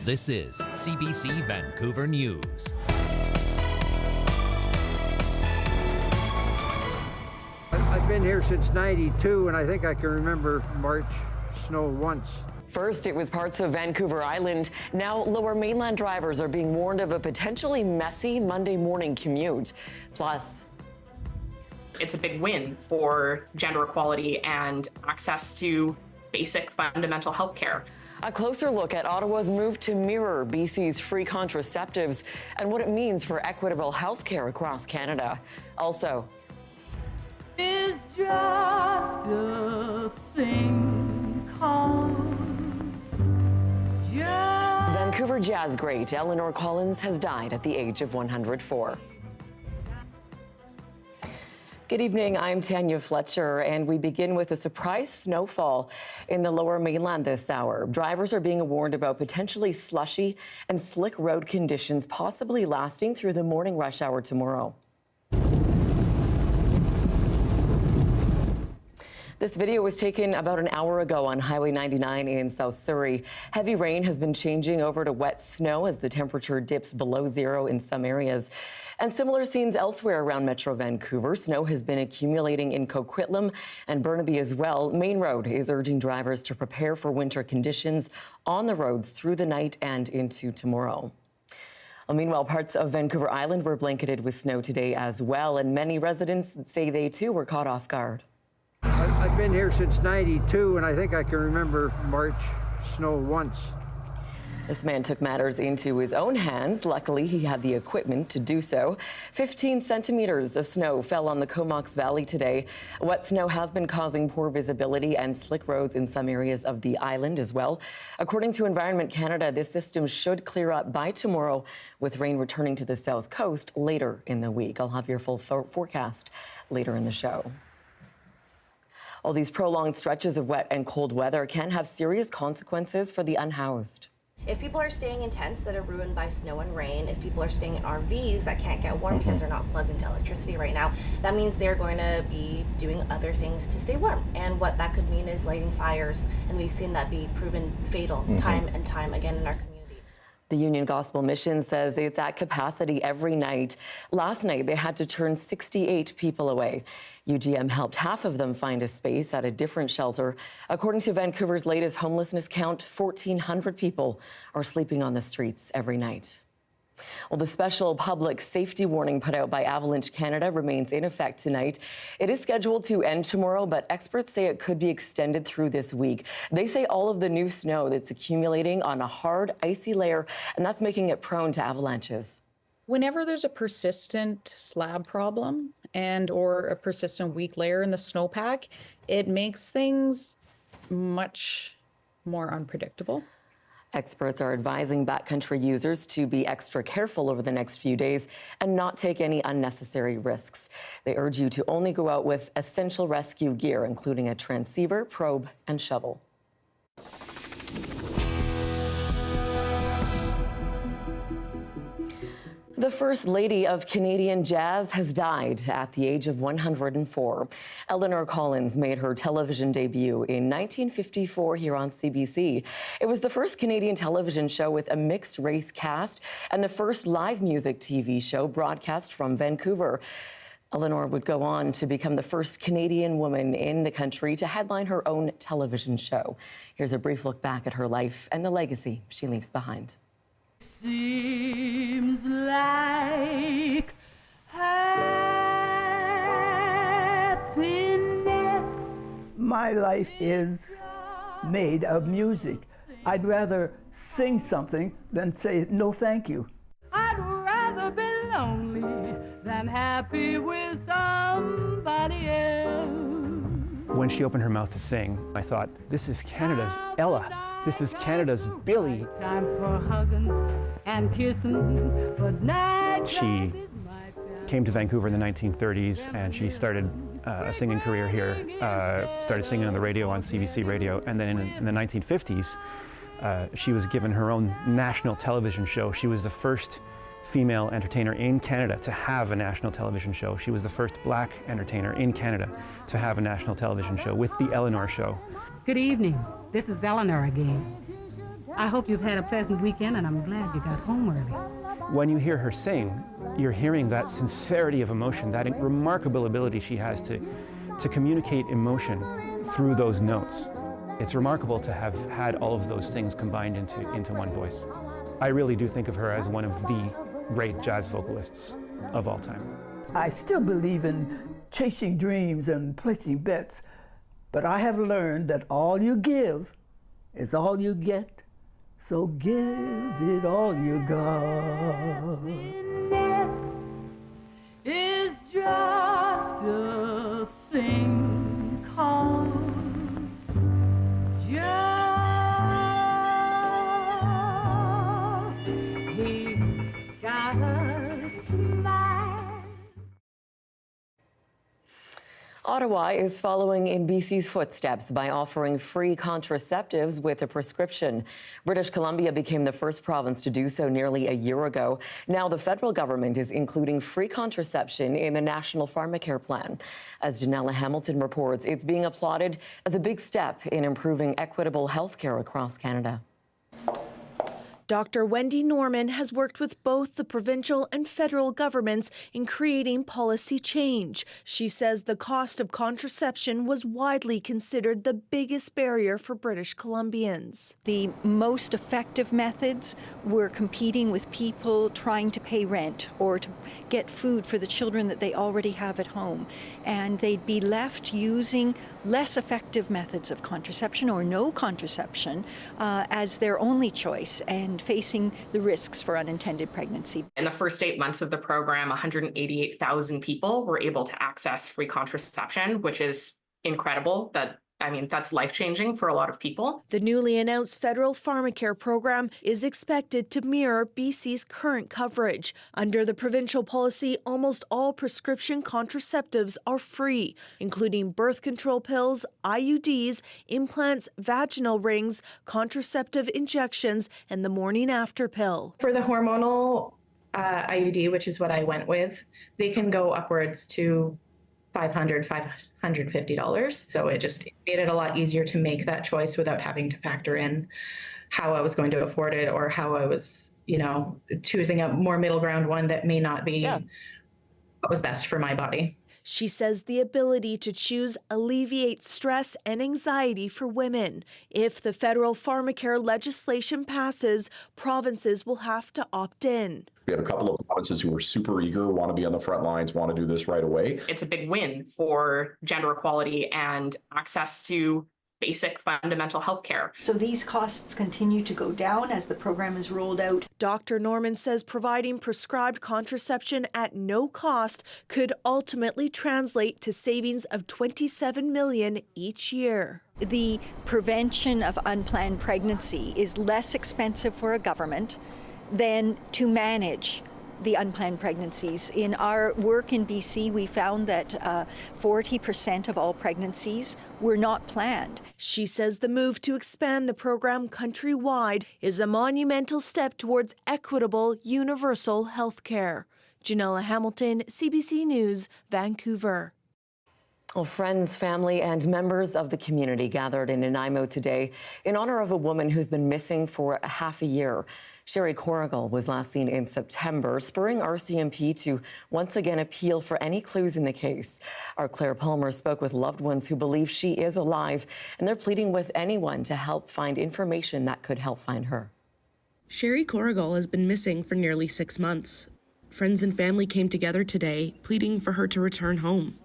This is CBC Vancouver News. I've been here since '92, and I think I can remember March snow once. First, it was parts of Vancouver Island. Now, Lower Mainland drivers are being warned of a potentially messy Monday morning commute. Plus, it's a big win for gender equality and access to basic fundamental health care. a closer look at Ottawa's move to mirror BC's free contraceptives and what it means for equitable health care across Canada. Also, is just a thing called just. Vancouver jazz great Eleanor has died at the age of 104. Good evening, I'm Tanya Fletcher, and we begin with a surprise snowfall in the Lower Mainland this hour. Drivers are being warned about potentially slushy and slick road conditions, possibly lasting through the morning rush hour tomorrow. This video was taken about an hour ago on Highway 99 in South Surrey. Heavy rain has been changing over to wet snow as the temperature dips below zero in some areas. And similar scenes elsewhere around Metro Vancouver. Snow has been accumulating in Coquitlam and Burnaby as well. Main Road is urging drivers to prepare for winter conditions on the roads through the night and into tomorrow. Well, meanwhile, parts of Vancouver Island were blanketed with snow today as well, and many residents say they too were caught off guard. I've been here since '92, and I think I can remember March snow once. This man took matters into his own hands. Luckily, he had the equipment to do so. 15 centimeters of snow fell on the Comox Valley today. Wet snow has been causing poor visibility and slick roads in some areas of the island as well. According to Environment Canada, this system should clear up by tomorrow, with rain returning to the south coast later in the week. I'll have your full forecast later in the show. All these prolonged stretches of wet and cold weather can have serious consequences for the unhoused. If people are staying in tents that are ruined by snow and rain, if people are staying in RVs that can't get warm because they're not plugged into electricity right now, that means they're going to be doing other things to stay warm. And what that could mean is lighting fires, and we've seen that be proven fatal time and time again in our community. The Union Gospel Mission says it's at capacity every night. Last night, they had to turn 68 people away. UGM helped half of them find a space at a different shelter. According to Vancouver's latest homelessness count, 1,400 people are sleeping on the streets every night. Well, the special public safety warning put out by Avalanche Canada remains in effect tonight. It is scheduled to end tomorrow, but experts say it could be extended through this week. They say all of the new snow that's accumulating on a hard, icy layer, and that's making it prone to avalanches. Whenever there's a persistent slab problem and or a persistent weak layer in the snowpack, it makes things much more unpredictable. Experts are advising backcountry users to be extra careful over the next few days and not take any unnecessary risks. They urge you to only go out with essential rescue gear, including a transceiver, probe, and shovel. The First Lady of Canadian Jazz has died at the age of 104. Eleanor made her television debut in 1954 here on CBC. It was the first Canadian television show with a mixed-race cast and the first live music TV show broadcast from Vancouver. Eleanor would go on to become the first Canadian woman in the country to headline her own television show. Here's a brief look back at her life and the legacy she leaves behind. Seems like happiness. My life is made of music. I'd rather sing something than say no thank you. I'd rather be lonely than happy with somebody else. When she opened her mouth to sing, I thought, this is Canada's Ella. This is Canada's Billy. Time for hugging and kissing, but night. She came to Vancouver in the 1930s, and she started a singing career here, started singing on the radio, on CBC radio, and then in the 1950s, she was given her own national television show. She was the first female entertainer in Canada to have a national television show. She was the first black entertainer in Canada to have a national television show with the Eleanor Show. Good evening. This is Eleanor again. I hope you've had a pleasant weekend, and I'm glad you got home early. When you hear her sing, you're hearing that sincerity of emotion, that remarkable ability she has to communicate emotion through those notes. It's remarkable to have had all of those things combined into one voice. I really do think of her as one of the great jazz vocalists of all time. I still believe in chasing dreams and placing bets, but I have learned that all you give is all you get. So give it all you got. Is just a thing called joy. He got a smile. Ottawa is following in BC's footsteps by offering free contraceptives with a prescription. British Columbia became the first province to do so nearly a year ago. Now the federal government is including free contraception in the National Pharmacare Plan. As Janella Hamilton reports, it's being applauded as a big step in improving equitable health care across Canada. Dr. Wendy Norman has worked with both the provincial and federal governments in creating policy change. She says the cost of contraception was widely considered the biggest barrier for British Columbians. The most effective methods were competing with people trying to pay rent or to get food for the children that they already have at home. And they'd be left using less effective methods of contraception or no contraception as their only choice, and facing the risks for unintended pregnancy. In the first 8 months of the program, 188,000 people were able to access free contraception, which is incredible. That's life-changing for a lot of people. The newly announced federal pharmacare program is expected to mirror BC's current coverage. Under the provincial policy, almost all prescription contraceptives are free, including birth control pills, IUDs, implants, vaginal rings, contraceptive injections, and the morning after pill. For the hormonal IUD, which is what I went with, they can go upwards to $500, $550. So it just made it a lot easier to make that choice without having to factor in how I was going to afford it, or how I was, choosing a more middle ground one that may not be what was best for my body. She says the ability to choose alleviates stress and anxiety for women. If the federal pharmacare legislation passes, provinces will have to opt in. We have a couple of provinces who are super eager, want to be on the front lines, want to do this right away. It's a big win for gender equality and access to basic fundamental health care. So these costs continue to go down as the program is rolled out. Dr. Norman says providing prescribed contraception at no cost could ultimately translate to savings of $27 million each year. The prevention of unplanned pregnancy is less expensive for a government than to manage the unplanned pregnancies. In our work in BC, we found that 40% of all pregnancies were not planned. She says the move to expand the program countrywide is a monumental step towards equitable, universal health care. Janella Hamilton, CBC News, Vancouver. Well, friends, family, and members of the community gathered in Nanaimo today in honor of a woman who's been missing for half a year. Sherry Corrigal was last seen in September, spurring RCMP to once again appeal for any clues in the case. Our Claire Palmer spoke with loved ones who believe she is alive, and they're pleading with anyone to help find information that could help find her. Sherry Corrigal has been missing for nearly 6 months. Friends and family came together today, pleading for her to return home.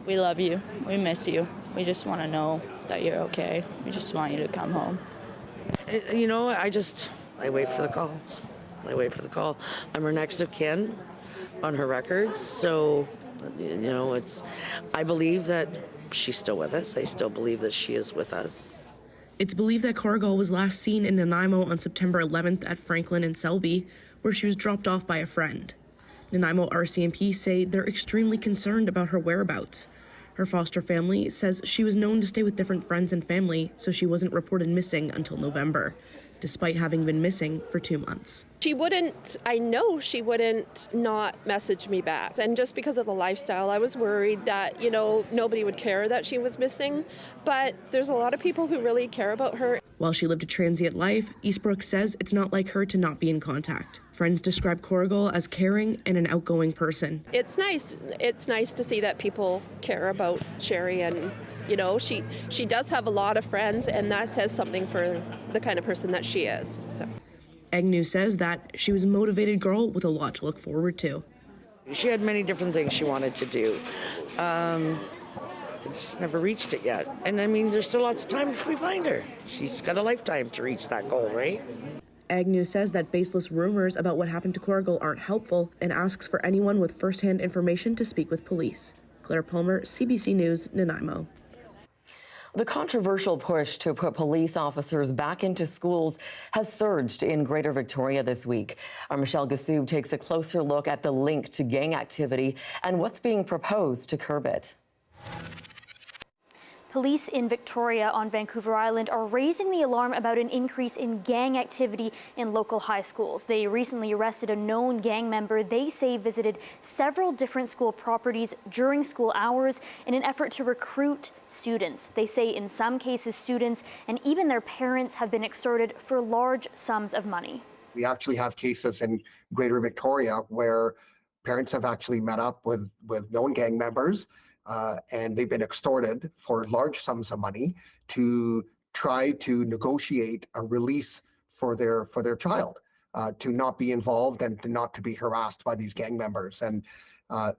We love you. We miss you. We just want to know that you're okay. We just want you to come home. I wait for the call. I'm her next of kin on her records. So, I believe that she's still with us. I still believe that she is with us. It's believed that Corrigal was last seen in Nanaimo on September 11th at Franklin and Selby, where she was dropped off by a friend. Nanaimo RCMP say they're extremely concerned about her whereabouts. Her foster family says she was known to stay with different friends and family, so she wasn't reported missing until November, despite having been missing for 2 months. I know she wouldn't not message me back. And just because of the lifestyle, I was worried that, nobody would care that she was missing. But there's a lot of people who really care about her. While she lived a transient life, Eastbrook says it's not like her to not be in contact. Friends describe Corrigal as caring and an outgoing person. It's nice. It's nice to see that people care about Sherry, and you know, she does have a lot of friends, and that says something for the kind of person that she is. So. Agnew says that she was a motivated girl with a lot to look forward to. She had many different things she wanted to do. I just never reached it yet. And I mean, there's still lots of time if we find her. She's got a lifetime to reach that goal, right? Agnew says that baseless rumors about what happened to Corrigal aren't helpful and asks for anyone with first-hand information to speak with police. Claire Palmer, CBC News, Nanaimo. The controversial push to put police officers back into schools has surged in Greater Victoria this week. Our Michelle Gassoub takes a closer look at the link to gang activity and what's being proposed to curb it. Police in Victoria on Vancouver Island are raising the alarm about an increase in gang activity in local high schools. They recently arrested a known gang member they say visited several different school properties during school hours in an effort to recruit students. They say in some cases students and even their parents have been extorted for large sums of money. We actually have cases in Greater Victoria where parents have actually met up with known gang members and they've been extorted for large sums of money to try to negotiate a release for their child, to not be involved and to not to be harassed by these gang members. And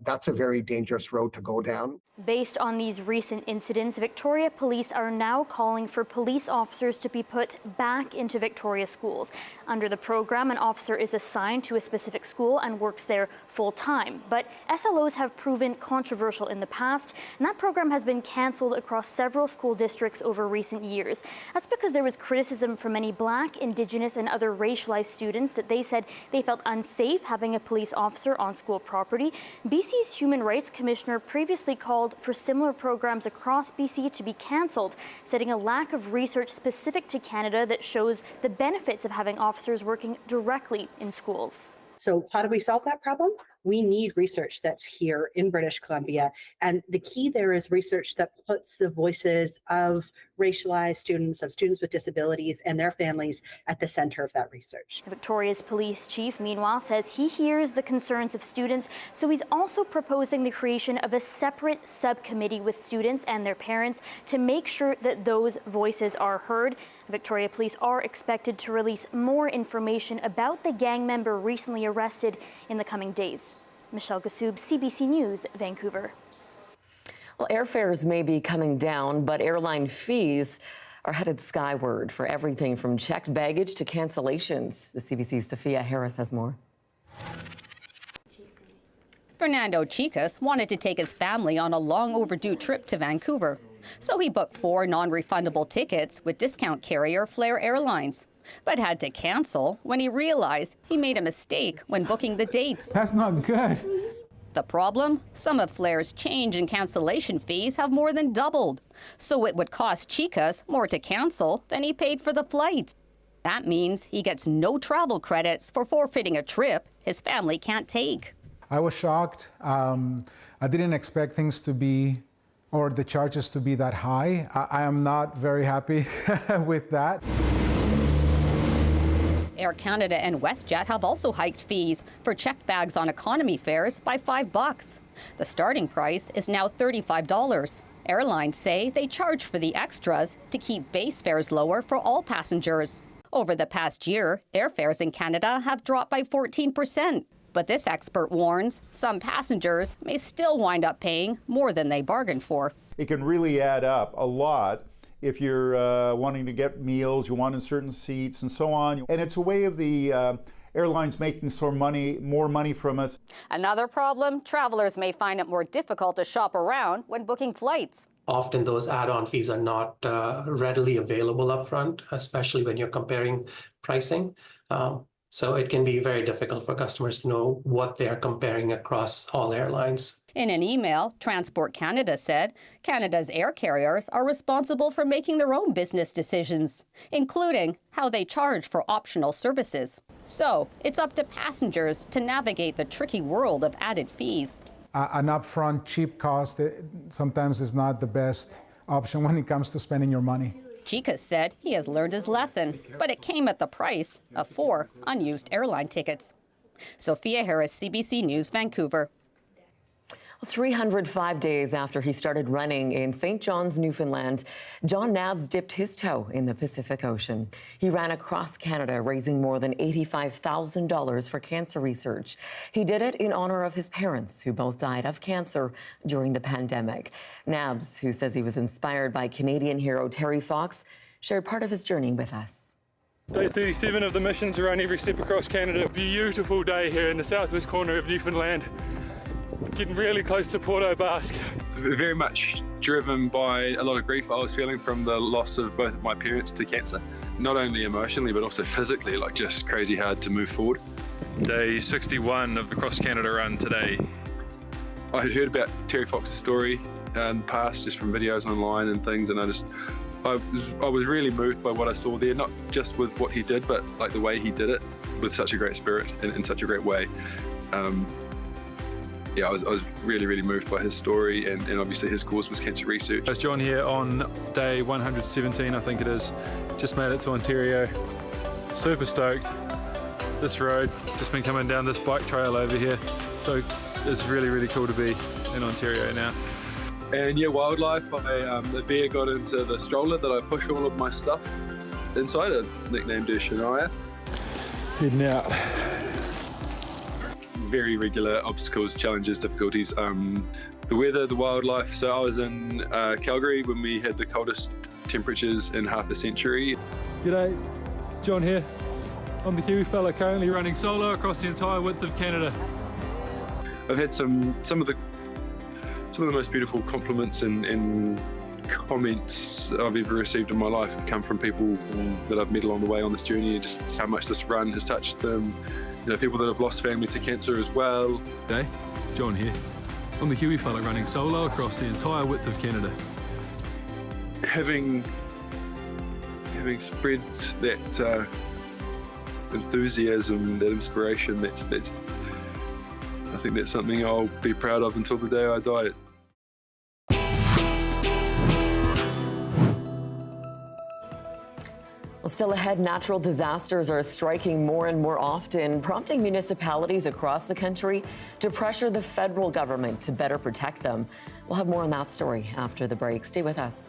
that's a very dangerous road to go down. Based on these recent incidents, Victoria Police are now calling for police officers to be put back into Victoria schools. Under the program, an officer is assigned to a specific school and works there full-time. But SLOs have proven controversial in the past, and that program has been cancelled across several school districts over recent years. That's because there was criticism from many Black, Indigenous, and other racialized students that they said they felt unsafe having a police officer on school property. BC's Human Rights Commissioner previously called for similar programs across BC to be cancelled, citing a lack of research specific to Canada that shows the benefits of having officers working directly in schools. So how do we solve that problem? We need research that's here in British Columbia. And the key there is research that puts the voices of racialized students, of students with disabilities and their families at the center of that research. Victoria's police chief, meanwhile, says he hears the concerns of students, so he's also proposing the creation of a separate subcommittee with students and their parents to make sure that those voices are heard. Victoria Police are expected to release more information about the gang member recently arrested in the coming days. Michelle Gassoub, CBC News, Vancouver. Well, airfares may be coming down, but airline fees are headed skyward for everything from checked baggage to cancellations. The CBC's Sophia Harris has more. Fernando Chicas wanted to take his family on a long overdue trip to Vancouver. So he booked 4 non-refundable tickets with discount carrier Flair Airlines, but had to cancel when he realized he made a mistake when booking the dates. That's not good. The problem? Some of Flair's change and cancellation fees have more than doubled. So it would cost Chicas more to cancel than he paid for the flights. That means he gets no travel credits for forfeiting a trip his family can't take. I was shocked. I didn't expect things to be, or the charges to be that high. I am not very happy with that. Air Canada and WestJet have also hiked fees for checked bags on economy fares by $5. The starting price is now $35. Airlines say they charge for the extras to keep base fares lower for all passengers. Over the past year, airfares in Canada have dropped by 14%. But this expert warns some passengers may still wind up paying more than they bargained for. It can really add up a lot if you're wanting to get meals, you want in certain seats and so on. And it's a way of the airlines making more money from us. Another problem, travelers may find it more difficult to shop around when booking flights. Often those add-on fees are not readily available upfront, especially when you're comparing pricing. So it can be very difficult for customers to know what they're comparing across all airlines. In an email, Transport Canada said Canada's air carriers are responsible for making their own business decisions, including how they charge for optional services. So it's up to passengers to navigate the tricky world of added fees. An upfront cheap cost sometimes is not the best option when it comes to spending your money. Chica said he has learned his lesson, but it came at the price of 4 unused airline tickets. Sophia Harris, CBC News, Vancouver. 305 days after he started running in St. John's, Newfoundland, John Nabbs dipped his toe in the Pacific Ocean. He ran across Canada, raising more than $85,000 for cancer research. He did it in honor of his parents, who both died of cancer during the pandemic. Nabbs, who says he was inspired by Canadian hero Terry Fox, shared part of his journey with us. Day 37 of the mission to run every step across Canada. Beautiful day here in the southwest corner of Newfoundland. Getting really close to Port au Basque. Very much driven by a lot of grief I was feeling from the loss of both of my parents to cancer. Not only emotionally, but also physically, like just crazy hard to move forward. Day 61 of the Cross Canada run today. I had heard about Terry Fox's story in the past, just from videos online and things, and I was really moved by what I saw there, not just with what he did, but like the way he did it with such a great spirit and in such a great way. Yeah, I was really, really moved by his story, and obviously his cause was cancer research. It's John here on day 117, I think it is. Just made it to Ontario. Super stoked. This road, just been coming down this bike trail over here. So it's really, really cool to be in Ontario now. And yeah, wildlife, the bear got into the stroller that I push all of my stuff inside, nicknamed her Shania. Heading out. Very regular obstacles, challenges, difficulties. The weather, the wildlife. So I was in Calgary when we had the coldest temperatures in half a century. G'day, John here. I'm the Kiwi fella currently running solo across the entire width of Canada. I've had some of the most beautiful compliments and comments I've ever received in my life have come from people that I've met along the way on this journey, just how much this run has touched them. You know, people that have lost family to cancer as well. G'day, John here. I'm the Kiwi fella running solo across the entire width of Canada. Having spread that enthusiasm, that inspiration, that's I think that's something I'll be proud of until the day I die. Well, still ahead, natural disasters are striking more and more often, prompting municipalities across the country to pressure the federal government to better protect them. We'll have more on that story after the break. Stay with us.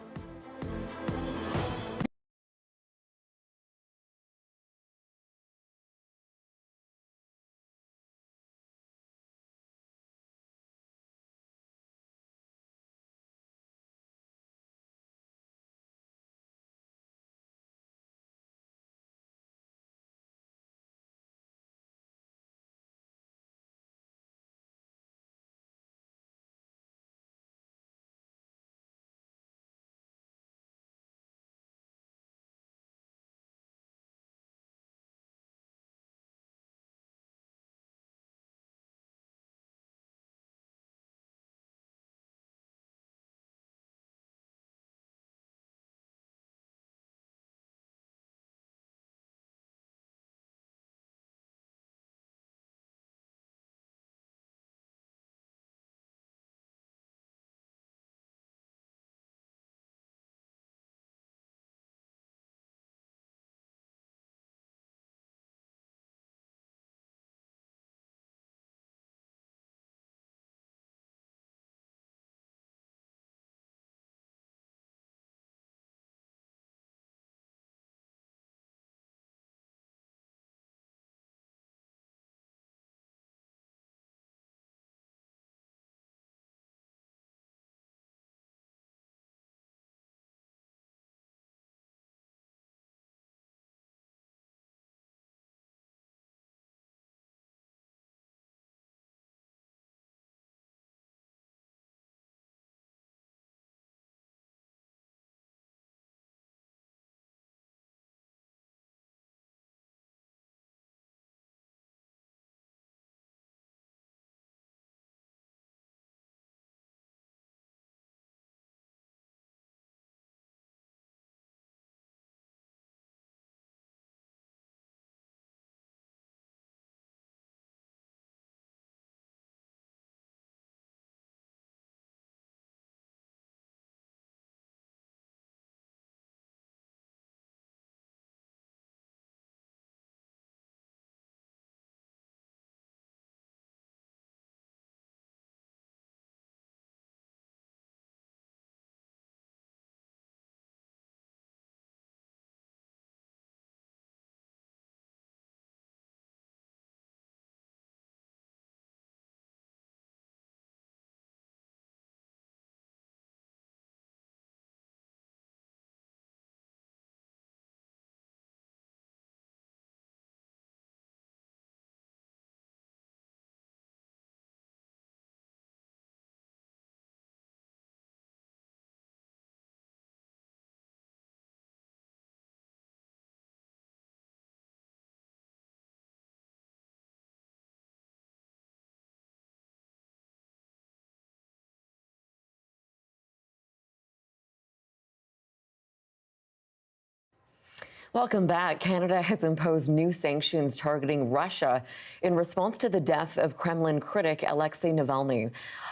Welcome back. Canada has imposed new sanctions targeting Russia in response to the death of Kremlin critic Alexei Navalny.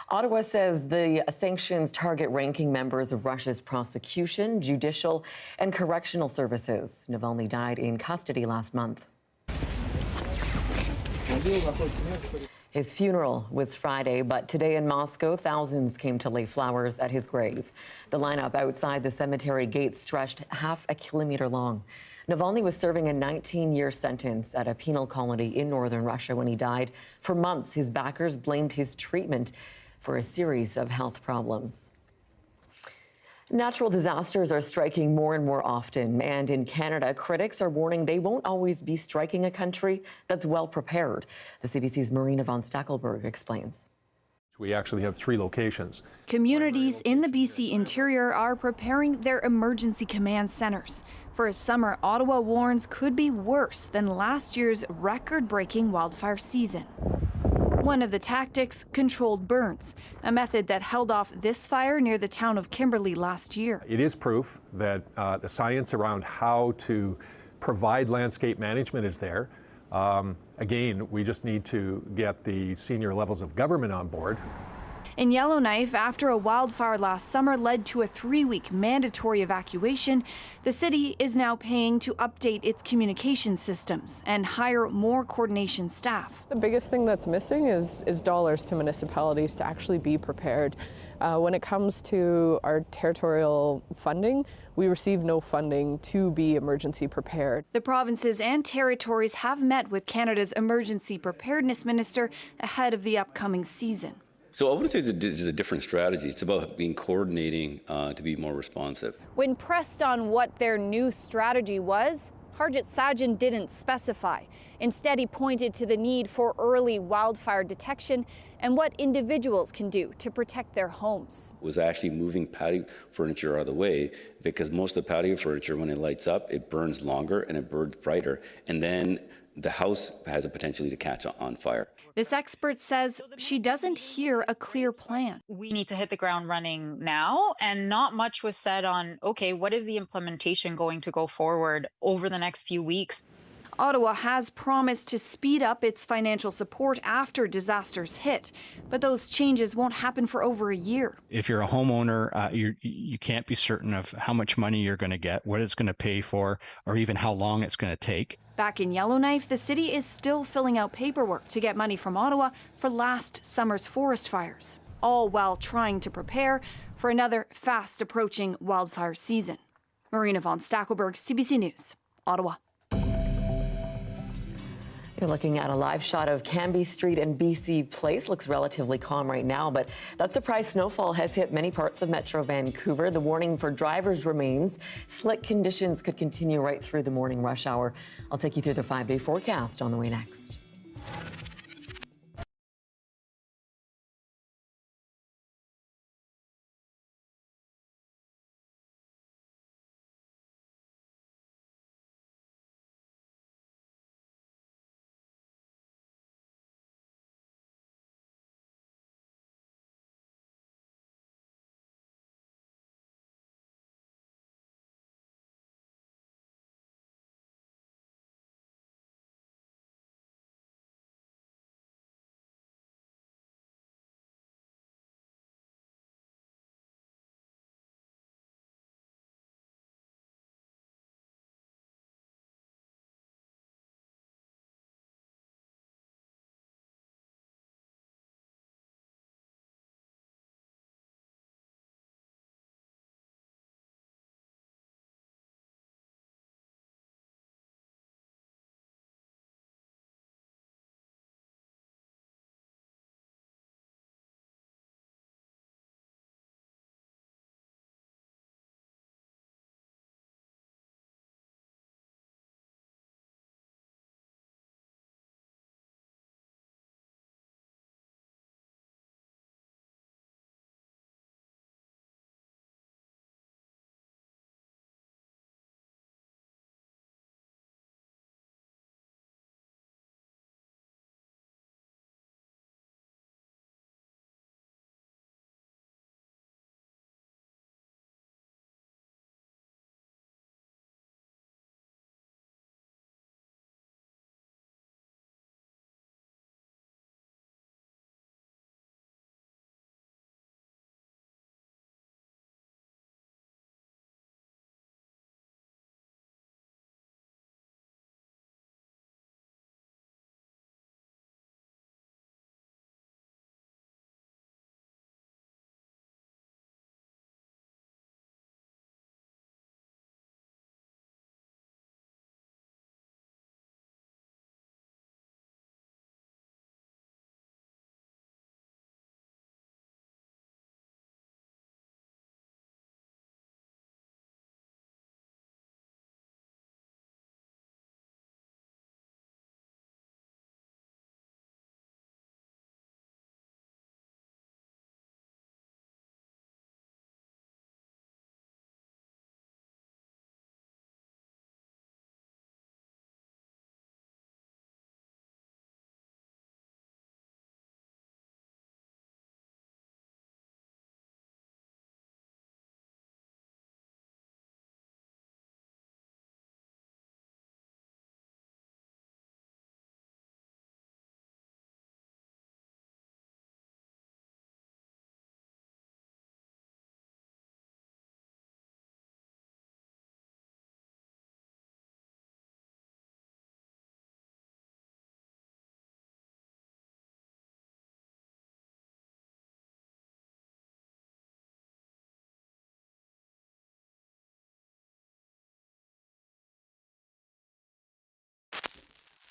Ottawa says the sanctions target ranking members of Russia's prosecution, judicial, and correctional services. Navalny died in custody last month. His funeral was Friday, but today in Moscow, thousands came to lay flowers at his grave. The lineup outside the cemetery gates stretched half a kilometer long. Navalny was serving a 19-year sentence at a penal colony in northern Russia when he died. For months, his backers blamed his treatment for a series of health problems. Natural disasters are striking more and more often, and in Canada, critics are warning they won't always be striking a country that's well prepared. The CBC's Marina von Stackelberg explains. We actually have 3 locations. Communities in the BC interior are preparing their emergency command centers. For a summer, Ottawa warns could be worse than last year's record-breaking wildfire season. One of the tactics, controlled burns, a method that held off this fire near the town of Kimberley last year. It is proof that the science around how to provide landscape management is there. Again, we just need to get the senior levels of government on board. In Yellowknife, after a wildfire last summer led to a 3-week mandatory evacuation, the city is now paying to update its communication systems and hire more coordination staff. The biggest thing that's missing is dollars to municipalities to actually be prepared. When it comes to our territorial funding, we receive no funding to be emergency prepared. The provinces and territories have met with Canada's emergency preparedness minister ahead of the upcoming season. So I would say this is a different strategy. It's about coordinating to be more responsive. When pressed on what their new strategy was, Harjit Sajjan didn't specify. Instead, he pointed to the need for early wildfire detection and what individuals can do to protect their homes. Was actually moving patio furniture out of the way, because most of the patio furniture, when it lights up, it burns longer and it burns brighter. And then the house has a potential to catch on fire. This expert says she doesn't hear a clear plan. We need to hit the ground running now, and not much was said on, okay, what is the implementation going to go forward over the next few weeks? Ottawa has promised to speed up its financial support after disasters hit, but those changes won't happen for over a year. If you're a homeowner, you can't be certain of how much money you're going to get, what it's going to pay for, or even how long it's going to take. Back in Yellowknife, the city is still filling out paperwork to get money from Ottawa for last summer's forest fires, all while trying to prepare for another fast-approaching wildfire season. Marina von Stackelberg, CBC News, Ottawa. You're looking at a live shot of Cambie Street and BC Place. Looks relatively calm right now, but that surprise snowfall has hit many parts of Metro Vancouver. The warning for drivers remains. Slick conditions could continue right through the morning rush hour. I'll take you through the 5-day forecast on the way next.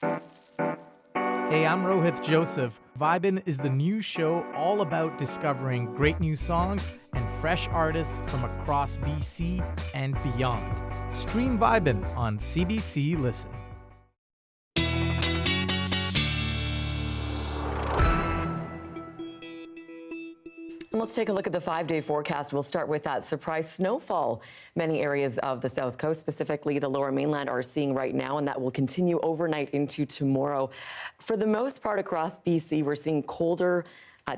Hey, I'm Rohith Joseph. Vibin' is the new show all about discovering great new songs and fresh artists from across BC and beyond. Stream Vibin' on CBC Listen. Let's take a look at the 5-day forecast. We'll start with that surprise snowfall. Many areas of the South Coast, specifically the Lower Mainland, are seeing right now, and that will continue overnight into tomorrow. For the most part across BC, we're seeing colder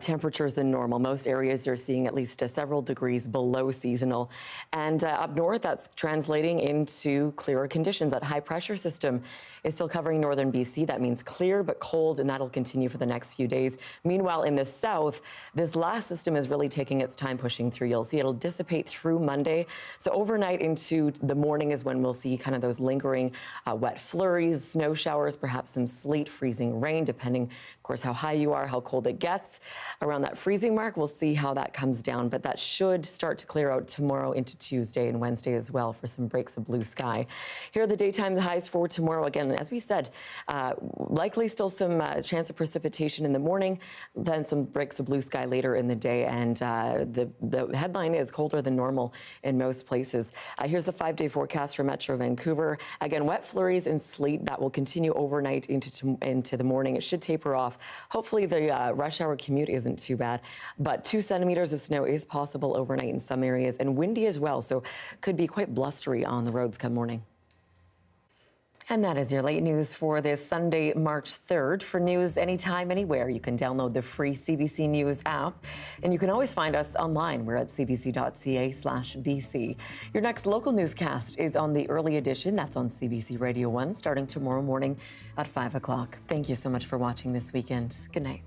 temperatures than normal. Most areas are seeing at least several degrees below seasonal. And up north, that's translating into clearer conditions. That high pressure system is still covering northern BC. That means clear but cold, and that'll continue for the next few days. Meanwhile, in the south, this last system is really taking its time pushing through. You'll see it'll dissipate through Monday. So overnight into the morning is when we'll see kind of those lingering wet flurries, snow showers, perhaps some sleet, freezing rain, depending, of course, how high you are, how cold it gets. Around that freezing mark, we'll see how that comes down, but that should start to clear out tomorrow into Tuesday and Wednesday as well for some breaks of blue sky. Here are the daytime highs for tomorrow. Again, as we said, likely still some chance of precipitation in the morning, then some breaks of blue sky later in the day, and the headline is colder than normal in most places. Here's the 5-day forecast for Metro Vancouver. Again, wet flurries and sleet that will continue overnight into the morning. It should taper off. Hopefully the rush hour commute isn't too bad, but 2 centimeters of snow is possible overnight in some areas, and windy as well, so could be quite blustery on the roads come morning. And that is your late news for this Sunday, March 3rd. For news anytime, anywhere, you can download the free CBC News app, and you can always find us online. We're at cbc.ca/BC. Your next local newscast is on the early edition. That's on CBC Radio 1, starting tomorrow morning at 5 o'clock. Thank you so much for watching this weekend. Good night.